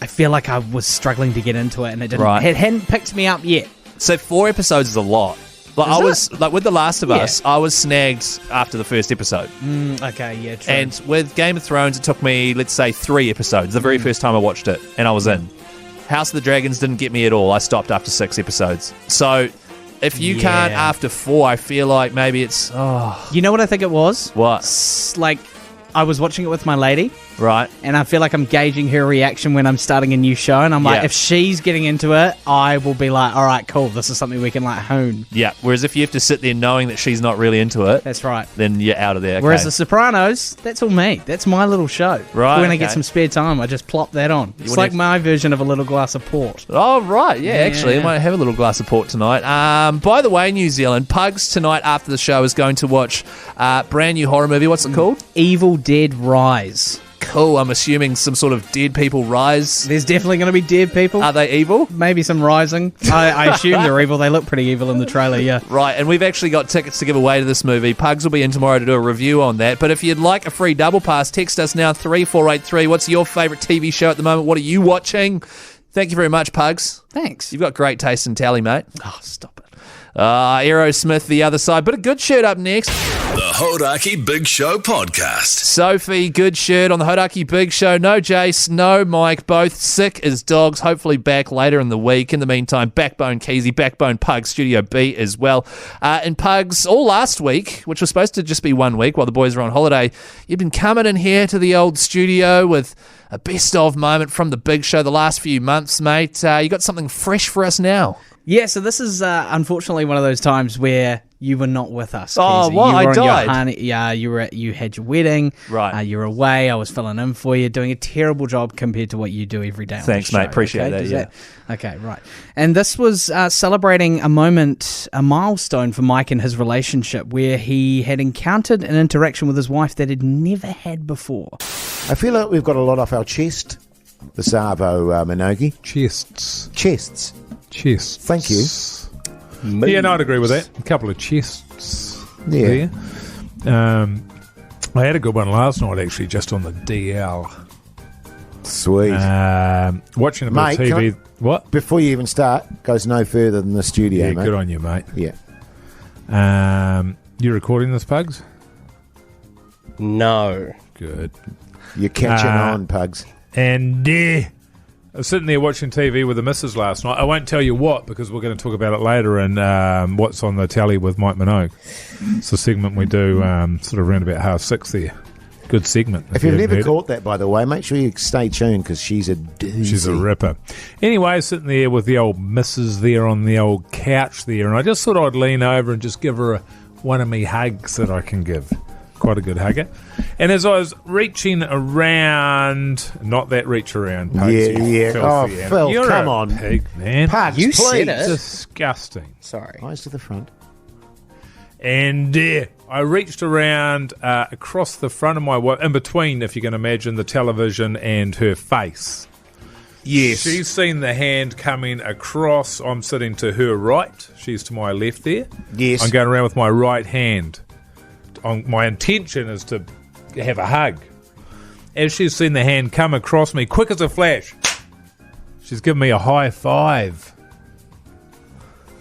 feel like I was struggling to get into it, and it hadn't picked me up yet. So 4 episodes is a lot. Like with The Last of Us, I was snagged after the first episode. Okay, yeah, true. And with Game of Thrones, it took me, let's say, 3 episodes. The very first time I watched it, and I was in. House of the Dragons didn't get me at all. I stopped after 6 episodes. So if you can't after 4, I feel like maybe it's... You know what I think it was? What? Like, I was watching it with my lady. Right. And I feel like I'm gauging her reaction when I'm starting a new show. And I'm like, if she's getting into it, I will be like, all right, cool. This is something we can like hone. Yeah. Whereas if you have to sit there knowing that she's not really into it. That's right. Then you're out of there. Okay. Whereas The Sopranos, that's all me. That's my little show. Right. When I get some spare time, I just plop that on. It's like my version of a little glass of port. Oh, right. Yeah, actually. I might have a little glass of port tonight. By the way, New Zealand, Pugs tonight after the show is going to watch a brand new horror movie. What's it called? Evil Dead Rise. Cool. I'm assuming some sort of dead people rise. There's definitely going to be dead people. Are they evil? Maybe some rising. I assume they're evil. They look pretty evil in the trailer, yeah. Right, and we've actually got tickets to give away to this movie. Pugs will be in tomorrow to do a review on that. But if you'd like a free double pass, text us now, 3483. What's your favourite TV show at the moment? What are you watching? Thank you very much, Pugs. Thanks. You've got great taste in tally, mate. Oh, stop it. Aerosmith, the other side. But a good shirt up next. The Hodaki Big Show Podcast. Sophie, good shirt on the Hodaki Big Show. No Jace, no Mike, both sick as dogs. Hopefully back later in the week. In the meantime, Backbone Keyzie, Backbone Pugs, Studio B as well. And Pugs, all last week, which was supposed to just be 1 week while the boys were on holiday, you've been coming in here to the old studio with a best of moment from the Big Show the last few months, mate. You got something fresh for us now. Yeah, so this is unfortunately one of those times where you were not with us. Oh, Keyzie. what? You were I died. You had your wedding. Right. You were away. I was filling in for you, doing a terrible job compared to what you do every day. On Thanks, the show. mate. Appreciate okay? that. Okay, right. And this was celebrating a milestone for Mike in his relationship where he had encountered an interaction with his wife that he'd never had before. I feel like we've got a lot off our chest, the Savo Minogi. Chests. Thank you. Yeah, no, I'd agree with that. A couple of chests Yeah. there. I had a good one last night, actually, just on the DL. Sweet. Watching a bit Mate, of TV. What? Before you even start, goes no further than the studio, Yeah, mate. good on you, mate. Yeah. You recording this, Pugs? No. Good. You're catching on, Pugs. And I was sitting there watching TV with the missus last night. I won't tell you what, because we're going to talk about it later and what's on the tally with Mike Minogue. It's a segment we do sort of around about 6:30 there. Good segment. If you've never caught that, by the way, make sure you stay tuned because she's a doozy. She's a ripper. Anyway, sitting there with the old missus there on the old couch there, and I just thought I'd lean over and just give her one of me hugs that I can give. Quite a good hugger. And as I was reaching around, not that reach around, Pugs, Yeah. Oh, Phil, You're come a on. pig, man. Pugs, You please. said it. Disgusting. Sorry. Eyes to the front. And I reached around across the front of my wife, in between, if you can imagine, the television and her face. Yes. She's seen the hand coming across. I'm sitting to her right. She's to my left there. Yes. I'm going around with my right hand. My intention is to have a hug. As she's seen the hand come across me, quick as a flash, she's given me a high five.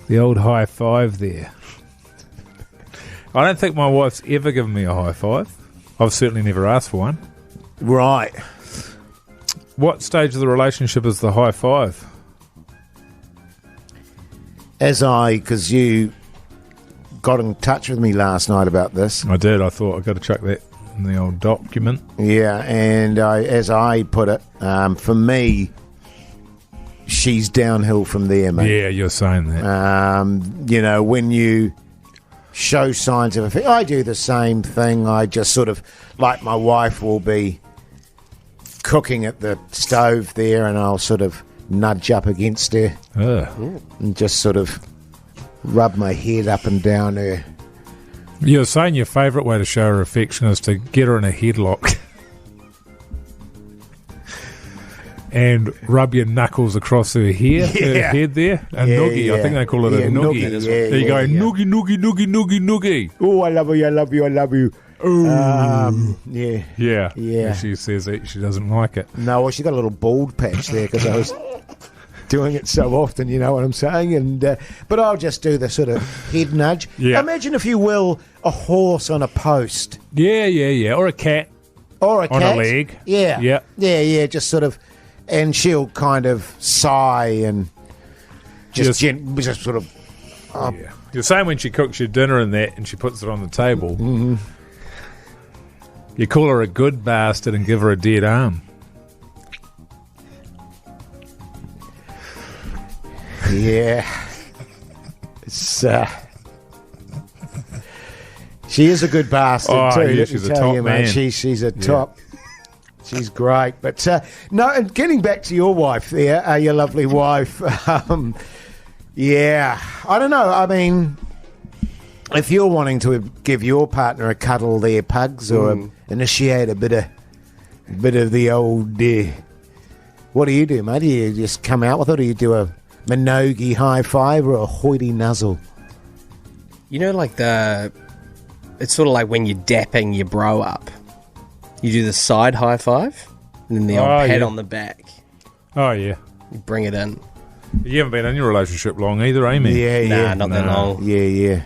The old high five there. I don't think my wife's ever given me a high five. I've certainly never asked for one. Right. What stage of the relationship is the high five? Because you got in touch with me last night about this. I did. I thought I've got to chuck that in the old document. Yeah, and as I put it, for me, she's downhill from there, mate. Yeah, you're saying that. When you show signs of affection, I do the same thing. I just sort of, like my wife will be cooking at the stove there, and I'll sort of nudge up against her and just sort of rub my head up and down her. You're saying your favourite way to show her affection is to get her in a headlock and rub your knuckles across her hair, her head there. A noogie. I think they call it a noogie. There you go. Noogie, noogie, noogie, noogie, noogie. Oh, I love you, I love you, I love you. Yeah. And she says that she doesn't like it. No, well, she got a little bald patch there because I was doing it so often, you know what I'm saying? And but I'll just do the sort of head nudge. Yeah. Imagine, if you will, a horse on a post. Yeah. Or a cat. Or a cat. On a leg. Yeah. Yeah, just sort of, and she'll kind of sigh and just sort of... Yeah. You're saying when she cooks your dinner and that and she puts it on the table, you call her a good bastard and give her a dead arm. Yeah. It's, she is a good bastard too. Yeah, let she's me a tell top you, man. mate. She's a top. She's great. But no, and getting back to your wife there, your lovely wife. Yeah, I don't know. I mean, if you're wanting to give your partner a cuddle there, Pugs, or initiate a bit of bit of the old... what do you do, mate? Do you just come out with it, or do you do a Minogue high five or a hoity nuzzle? You know, like it's sort of like when you're dapping your bro up. You do the side high five, and then the old pat on the back. Oh, yeah. You bring it in. You haven't been in your relationship long either, Amy? Yeah. Not that long. Yeah.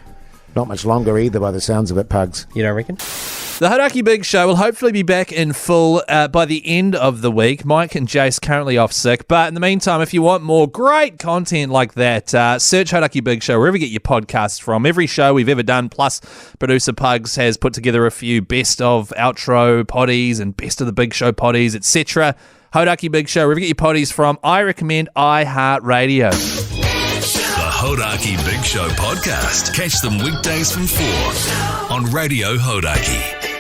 Not much longer either, by the sounds of it, Pugs. You don't reckon? The Hodaki Big Show will hopefully be back in full by the end of the week. Mike and Jace currently off sick, but in the meantime, if you want more great content like that, search Hodaki Big Show wherever you get your podcasts from. Every show we've ever done, plus Producer Pugs has put together a few best of outro potties and best of the Big Show potties, etc. Hodaki Big Show, wherever you get your potties from. I recommend iHeartRadio. The Hodaki Big Show podcast. Catch them weekdays from 4 on Radio Hodaki.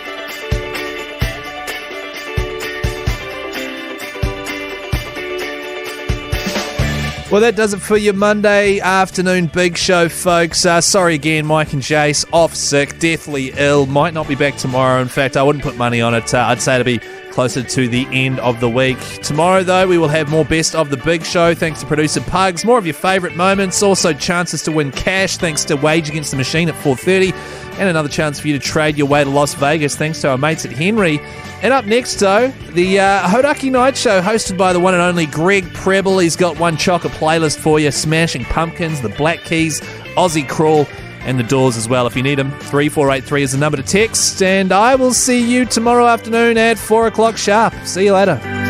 Well, that does it for your Monday afternoon Big Show, folks. Sorry again, Mike and Jace, off sick, deathly ill. Might not be back tomorrow. In fact, I wouldn't put money on it. I'd say it'll be closer to the end of the week. Tomorrow, though, we will have more best of the Big Show, thanks to Producer Pugs. More of your favourite moments. Also, chances to win cash, thanks to Wage Against the Machine at 4:30. And another chance for you to trade your way to Las Vegas, thanks to our mates at Hnry. And up next, though, the Hodaki Night Show, hosted by the one and only Greg Preble. He's got one chocker playlist for you: Smashing Pumpkins, the Black Keys, Aussie Crawl, and the Doors as well. If you need them, 3483 is the number to text. And I will see you tomorrow afternoon at 4 o'clock sharp. See you later.